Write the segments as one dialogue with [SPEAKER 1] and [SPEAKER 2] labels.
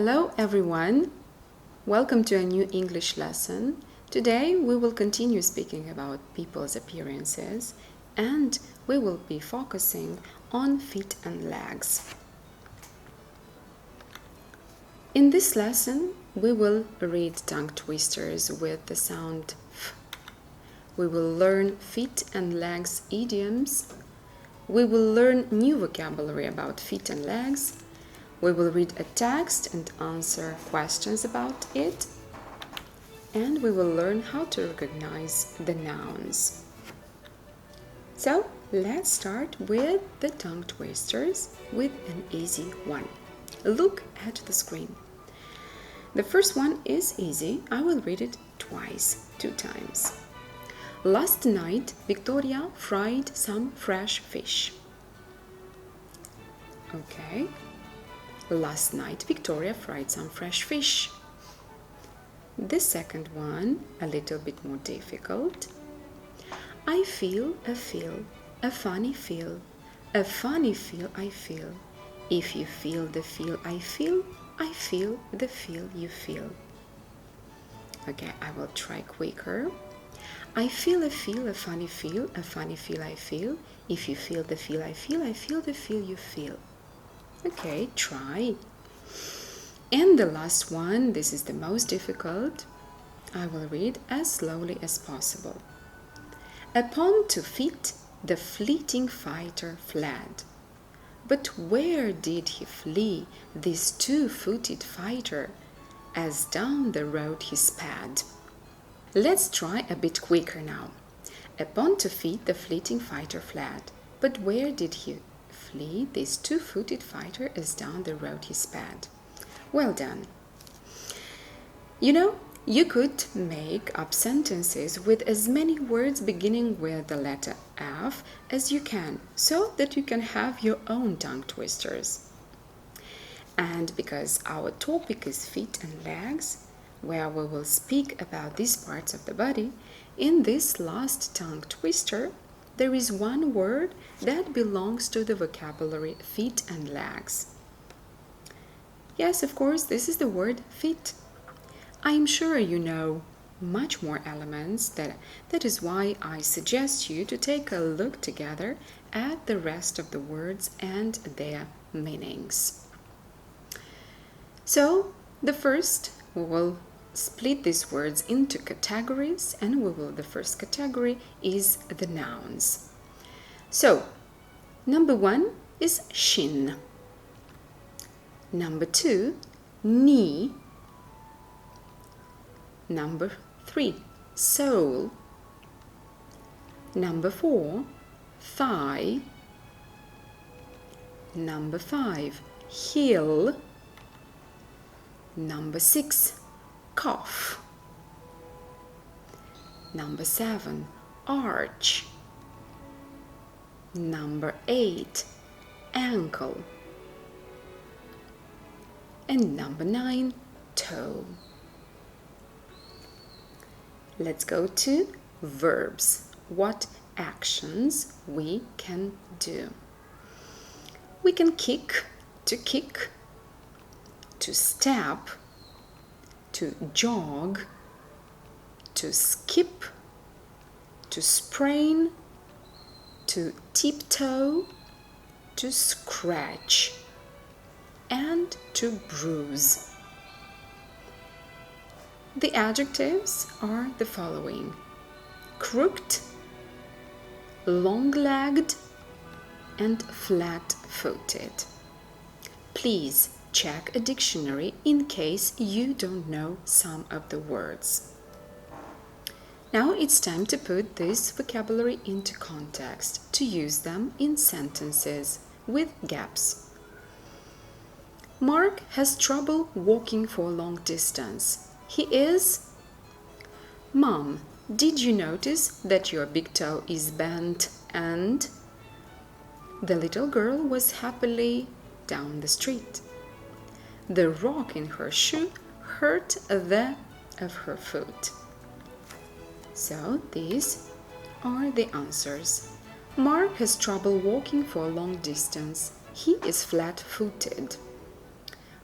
[SPEAKER 1] Hello everyone! Welcome to a new English lesson. Today we will continue speaking about people's appearances and we will be focusing on feet and legs. In this lesson we will read tongue twisters with the sound F. We will learn feet and legs idioms. We will learn new vocabulary about feet and legs. We will read a text and answer questions about it. And we will learn how to recognize the nouns. So, let's start with the tongue twisters with an easy one. Look at the screen. The first one is easy. I will read it twice, 2 times. Last night, Victoria fried some fresh fish. Okay. Last night, Victoria fried some fresh fish. The second one, a little bit more difficult. I feel a funny feel, a funny feel I feel. If you feel the feel I feel the feel you feel. Okay, I will try quicker. I feel a funny feel I feel. If you feel the feel I feel the feel you feel. Okay, try. And the last one, this is the most difficult. I will read as slowly as possible. Upon 2 feet, the fleeting fighter fled. But where did he flee, this 2-footed fighter, as down the road he sped? Let's try a bit quicker now. Upon 2 feet, the fleeting fighter fled. But where did he flee, this 2-footed fighter, as down the road he sped? Well done. You know, you could make up sentences with as many words beginning with the letter F as you can, so that you can have your own tongue twisters. And because our topic is feet and legs, where we will speak about these parts of the body, in this last tongue twister, there is one word that belongs to the vocabulary feet and legs. Yes, of course, this is the word feet. I am sure you know much more elements. That is why I suggest you to take a look together at the rest of the words and their meanings. So, the first, we will split these words into categories, and the first category is the nouns. So, number 1 is shin. Number 2, knee. Number 3, sole. Number 4, thigh. Number 5, heel. Number 6, cuff. Number 7, arch. Number 8, ankle. And number 9, toe. Let's go to verbs. What actions we can do? We can kick, to step, to jog, to skip, to sprain, to tiptoe, to scratch, and to bruise. The adjectives are the following: crooked, long-legged, and flat-footed. Please check a dictionary in case you don't know some of the words. Now it's time to put this vocabulary into context, to use them in sentences with gaps. Mark has trouble walking for a long distance. He is... Mom, did you notice that your big toe is bent and... The little girl was happily down the street. The rock in her shoe hurt the of her foot. So these are the answers. Mark has trouble walking for a long distance. He is flat-footed.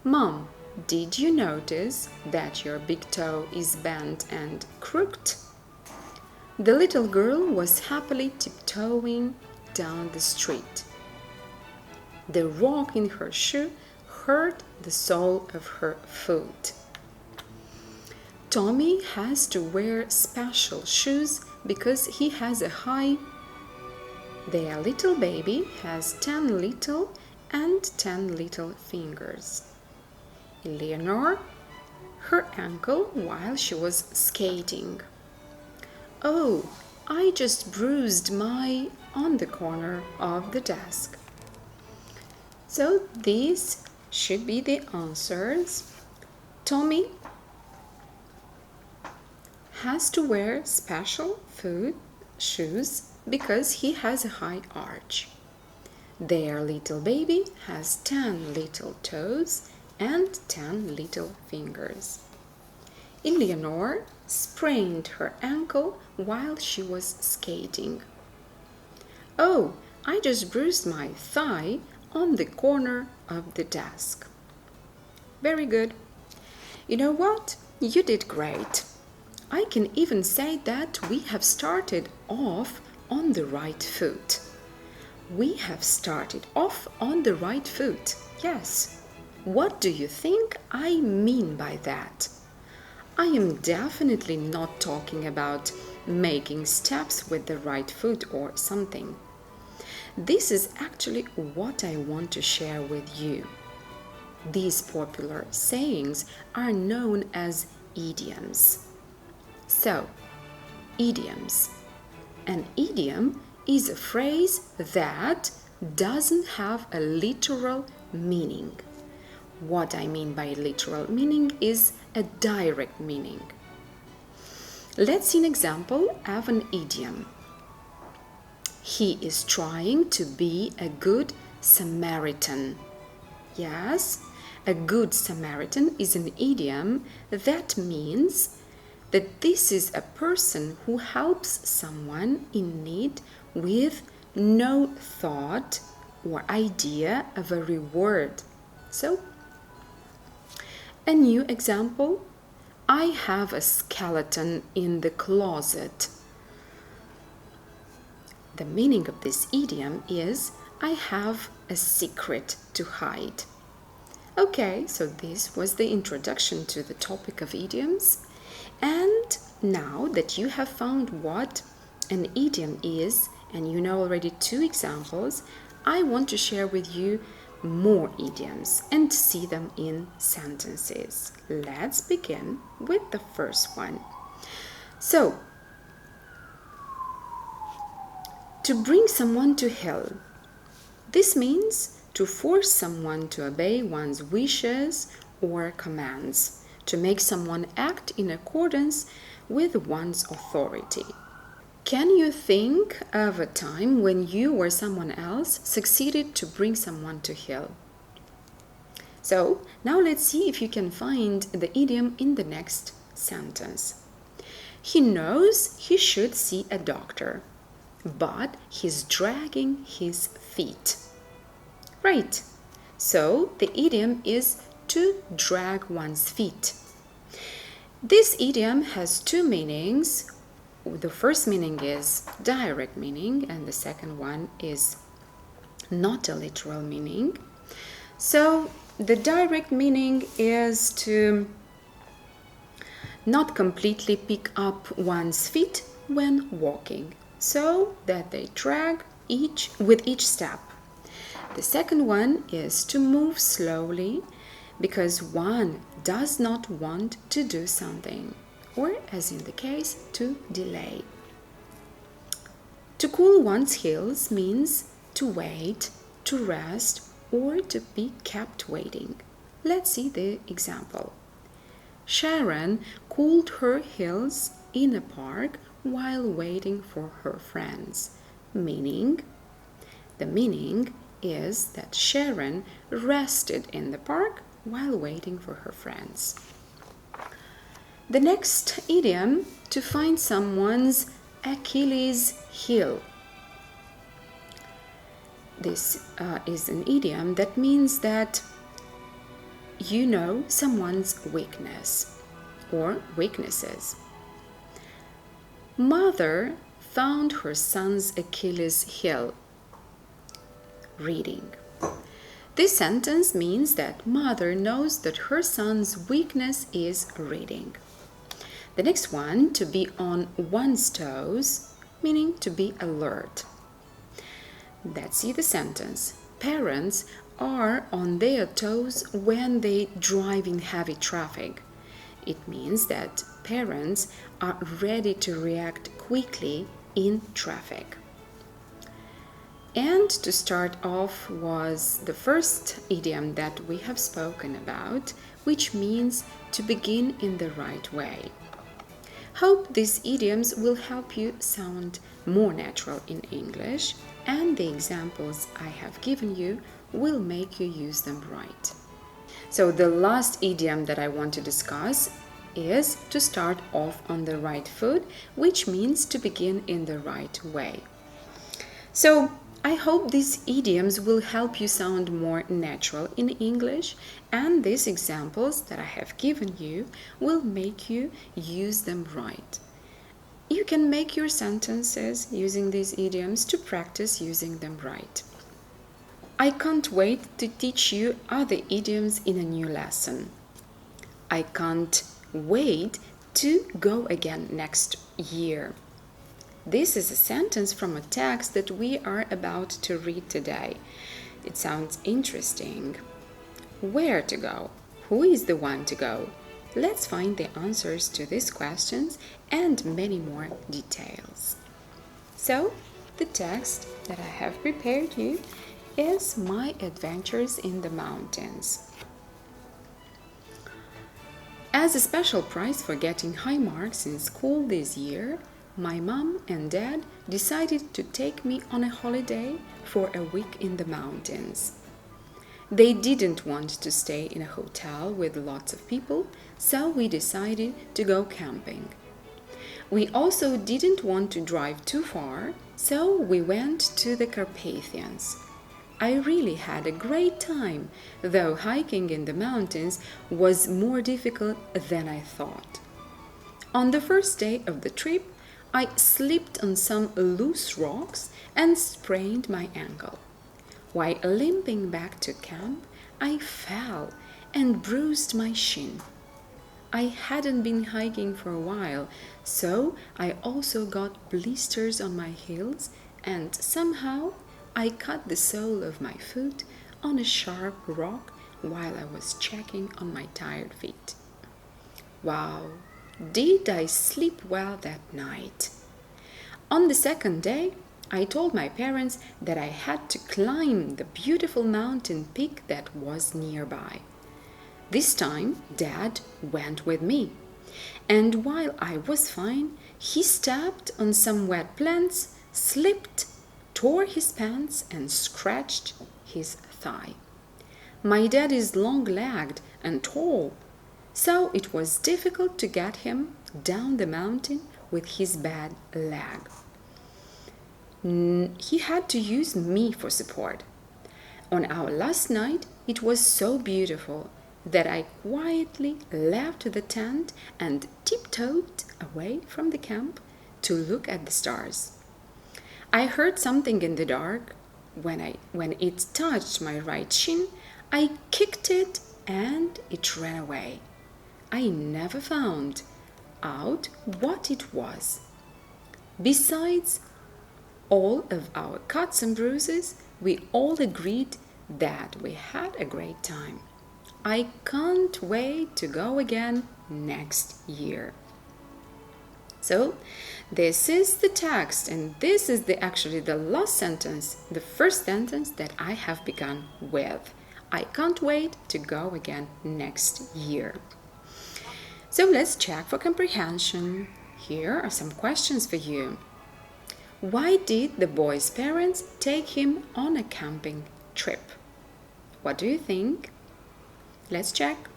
[SPEAKER 1] Mom, Did you notice that your big toe is bent and crooked? The little girl was happily tiptoeing down the street. The rock in her shoe hurt the sole of her foot. Tommy has to wear special shoes because he has a high. Their little baby has 10 little and 10 little fingers. Eleanor, her ankle while she was skating. Oh, I just bruised my on the corner of the desk. So these should be the answers. Tommy has to wear special shoes because he has a high arch. Their little baby has 10 little toes and 10 little fingers. Eleanor sprained her ankle while she was skating. Oh, I just bruised my thigh on the corner of the desk. Very good. You know what? You did great. I can even say that we have started off on the right foot. We have started off on the right foot. Yes. What do you think I mean by that? I am definitely not talking about making steps with the right foot or something. This is actually what I want to share with you. These popular sayings are known as idioms. So, idioms. An idiom is a phrase that doesn't have a literal meaning. What I mean by literal meaning is a direct meaning. Let's see an example of an idiom. He is trying to be a good Samaritan. Yes, a good Samaritan is an idiom that means that this is a person who helps someone in need with no thought or idea of a reward. So, a new example. I have a skeleton in the closet. The meaning of this idiom is I have a secret to hide. Okay, so this was the introduction to the topic of idioms. And now that you have found what an idiom is, and you know already 2 examples, I want to share with you more idioms and see them in sentences. Let's begin with the first one. So, to bring someone to hell. This means to force someone to obey one's wishes or commands, to make someone act in accordance with one's authority. Can you think of a time when you or someone else succeeded to bring someone to hell? So, now let's see if you can find the idiom in the next sentence. He knows he should see a doctor, but he's dragging his feet. Right. So, the idiom is to drag one's feet. This idiom has 2 meanings. The first meaning is direct meaning, and the second one is not a literal meaning. So the direct meaning is to not completely pick up one's feet when walking, so that they drag with each step. The second one is to move slowly because one does not want to do something, or as in the case, to delay. To cool one's heels means to wait, to rest, or to be kept waiting. Let's see the example. Sharon cooled her heels in a park while waiting for her friends. The meaning is that Sharon rested in the park while waiting for her friends. The next idiom, to find someone's Achilles heel. This is an idiom that means that you know someone's weakness or weaknesses. Mother found her son's Achilles heel. Reading. This sentence means that mother knows that her son's weakness is reading. The next one, to be on one's toes, meaning to be alert. Let's see the sentence. Parents are on their toes when they drive in heavy traffic. It means that parents are ready to react quickly in traffic. And to start off was the first idiom that we have spoken about, which means to begin in the right way. Hope these idioms will help you sound more natural in English, and the examples I have given you will make you use them right. So the last idiom that I want to discuss is to start off on the right foot, which means to begin in the right way. So I hope these idioms will help you sound more natural in English, and these examples that I have given you will make you use them right. You can make your sentences using these idioms to practice using them right. I can't wait to teach you other idioms in a new lesson. I can't wait to go again next year. This is a sentence from a text that we are about to read today. It sounds interesting. Where to go? Who is the one to go? Let's find the answers to these questions and many more details. So, the text that I have prepared you is My Adventures in the Mountains. As a special prize for getting high marks in school this year, my mom and dad decided to take me on a holiday for a week in the mountains. They didn't want to stay in a hotel with lots of people, so we decided to go camping. We also didn't want to drive too far, so we went to the Carpathians. I really had a great time, though hiking in the mountains was more difficult than I thought. On the first day of the trip, I slipped on some loose rocks and sprained my ankle. While limping back to camp, I fell and bruised my shin. I hadn't been hiking for a while, so I also got blisters on my heels, and somehow I cut the sole of my foot on a sharp rock while I was checking on my tired feet. Wow! Did I sleep well that night? On the second day, I told my parents that I had to climb the beautiful mountain peak that was nearby. This time, Dad went with me, and while I was fine, he stepped on some wet plants, slipped, tore his pants, and scratched his thigh. My dad is long-legged and tall, so it was difficult to get him down the mountain with his bad leg. He had to use me for support. On our last night, it was so beautiful that I quietly left the tent and tiptoed away from the camp to look at the stars. I heard something in the dark. When it touched my right shin, I kicked it and it ran away. I never found out what it was. Besides all of our cuts and bruises, we all agreed that we had a great time. I can't wait to go again next year. So, this is the text, and this is actually the last sentence, the first sentence that I have begun with. I can't wait to go again next year. So let's check for comprehension. Here are some questions for you. Why did the boy's parents take him on a camping trip? What do you think? Let's check.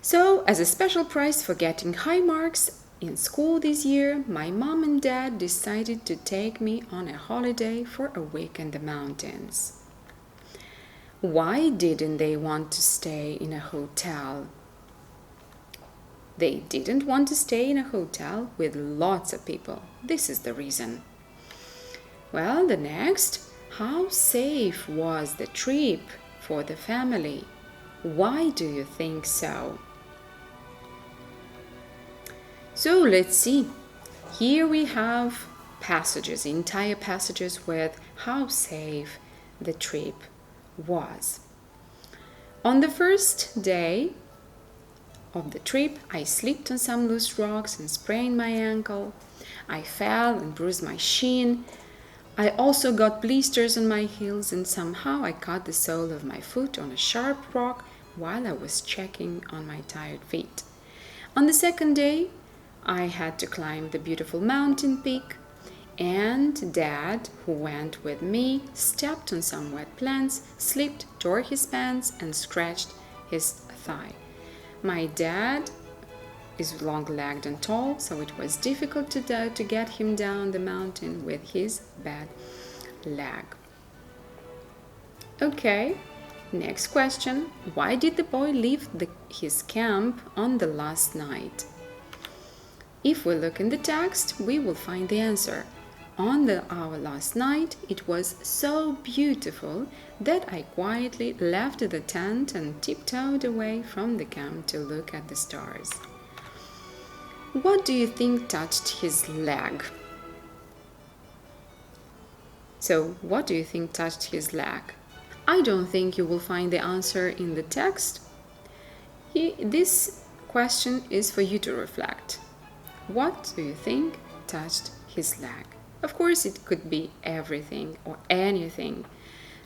[SPEAKER 1] So, as a special prize for getting high marks in school this year, my mom and dad decided to take me on a holiday for a week in the mountains. Why didn't they want to stay in a hotel? They didn't want to stay in a hotel with lots of people. This is the reason. Well, the next, how safe was the trip for the family? Why do you think so? So let's see. Here we have passages, entire passages with how safe the trip was. On the first day of the trip, I slipped on some loose rocks and sprained my ankle. I fell and bruised my shin. I also got blisters on my heels, and somehow I caught the sole of my foot on a sharp rock while I was checking on my tired feet. On the second day, I had to climb the beautiful mountain peak, and Dad, who went with me, stepped on some wet plants, slipped, tore his pants, and scratched his thigh. My dad is long-legged and tall, so it was difficult to get him down the mountain with his bad leg. Okay, next question. Why did the boy leave his camp on the last night? If we look in the text, we will find the answer. On our last night, it was so beautiful that I quietly left the tent and tiptoed away from the camp to look at the stars. What do you think touched his leg? So, what do you think touched his leg? I don't think you will find the answer in the text. This question is for you to reflect. What do you think touched his leg? Of course, it could be everything or anything.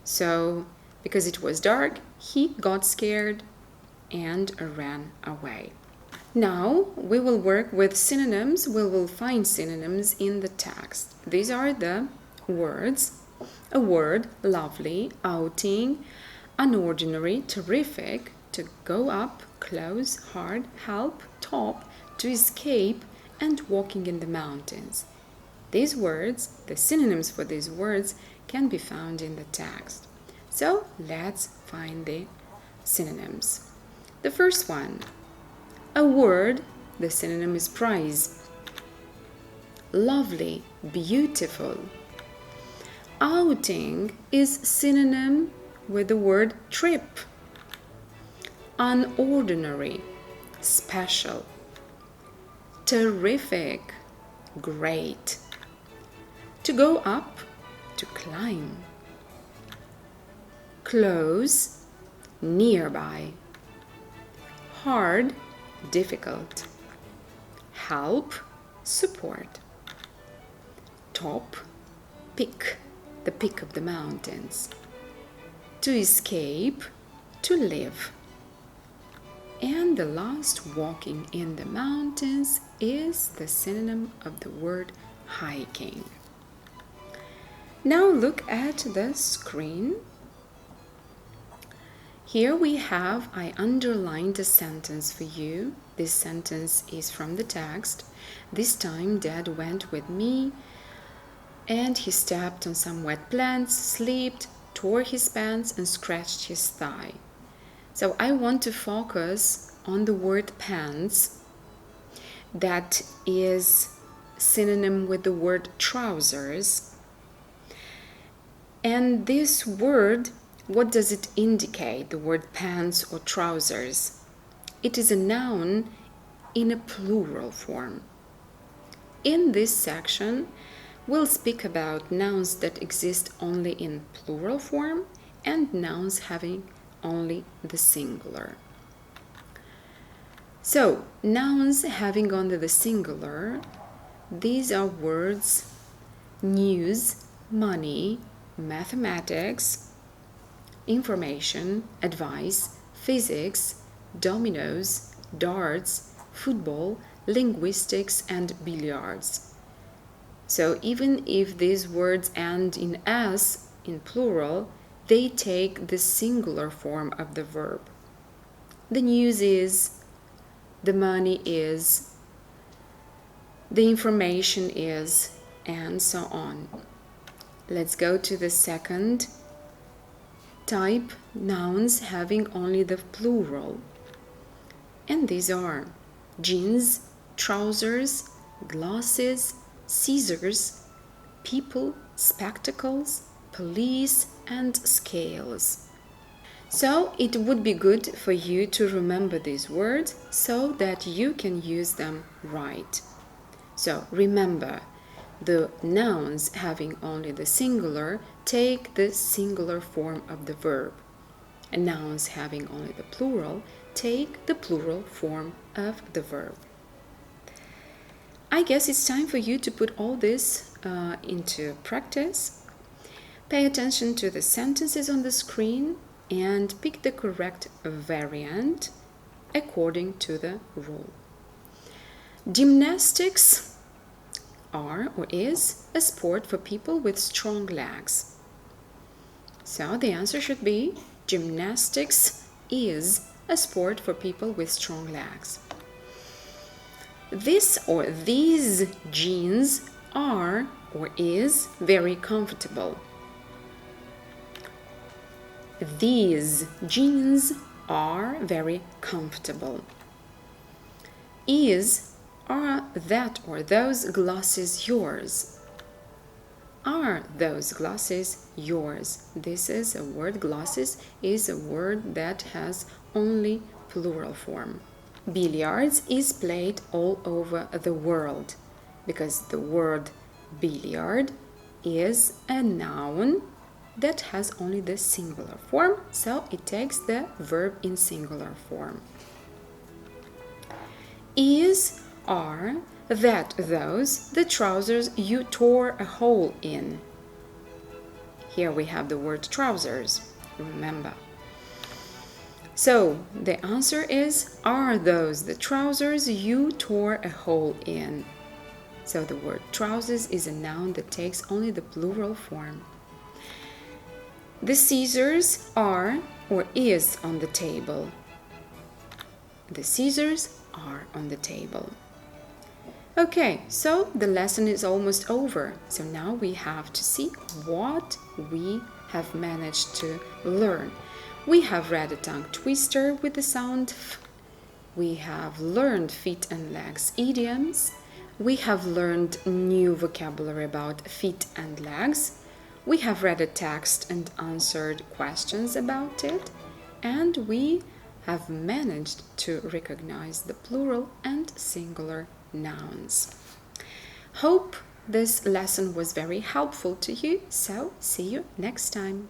[SPEAKER 1] So, because it was dark, he got scared and ran away. Now, we will work with synonyms. We will find synonyms in the text. These are the words. A word, lovely, outing, unordinary, terrific, to go up, close, hard, help, top, to escape, and walking in the mountains. These words, the synonyms for these words, can be found in the text. So let's find the synonyms. The first one, a word, the synonym is prize. Lovely, beautiful. Outing is synonym with the word trip. Unordinary, special. Terrific, great. To go up, to climb. Close, nearby. Hard, difficult. Help, support. Top, peak, the peak of the mountains. To escape, to live. And the last, walking in the mountains, is the synonym of the word hiking. Now look at the screen. Here we have, I underlined a sentence for you. This sentence is from the text. This time Dad went with me and he stepped on some wet plants, slipped, tore his pants and scratched his thigh. So I want to focus on the word pants. That is synonym with the word trousers. And this word, what does it indicate, the word pants or trousers? It is a noun in a plural form. In this section, we'll speak about nouns that exist only in plural form and nouns having only the singular. So, nouns having only the singular, these are words news, money, mathematics, information, advice, physics, dominoes, darts, football, linguistics, and billiards. So even if these words end in s in plural, they take the singular form of the verb. The news is, the money is, the information is, and so on. Let's go to the second type nouns having only the plural. And these are jeans, trousers, glasses, scissors, people, spectacles, police, and scales. So it would be good for you to remember these words so that you can use them right. So remember, the nouns having only the singular take the singular form of the verb. And nouns having only the plural take the plural form of the verb. I guess it's time for you to put all this into practice. Pay attention to the sentences on the screen and pick the correct variant according to the rule. Gymnastics are or is a sport for people with strong legs. So the answer should be gymnastics is a sport for people with strong legs. This or these jeans are or is very comfortable. These jeans are very comfortable. Are that or those glasses yours? Are those glasses yours? This is a word, glasses is a word that has only plural form. Billiards is played all over the world because the word billiard is a noun that has only the singular form, so it takes the verb in singular form. Are that those the trousers you tore a hole in? Here we have the word trousers, remember. So the answer is, are those the trousers you tore a hole in? So the word trousers is a noun that takes only the plural form. The scissors are or is on the table. The scissors are on the table. Okay, so the lesson is almost over. So now we have to see what we have managed to learn. We have read a tongue twister with the sound F. We have learned feet and legs idioms. We have learned new vocabulary about feet and legs. We have read a text and answered questions about it. And we have managed to recognize the plural and singular nouns. Hope this lesson was very helpful to you, so see you next time.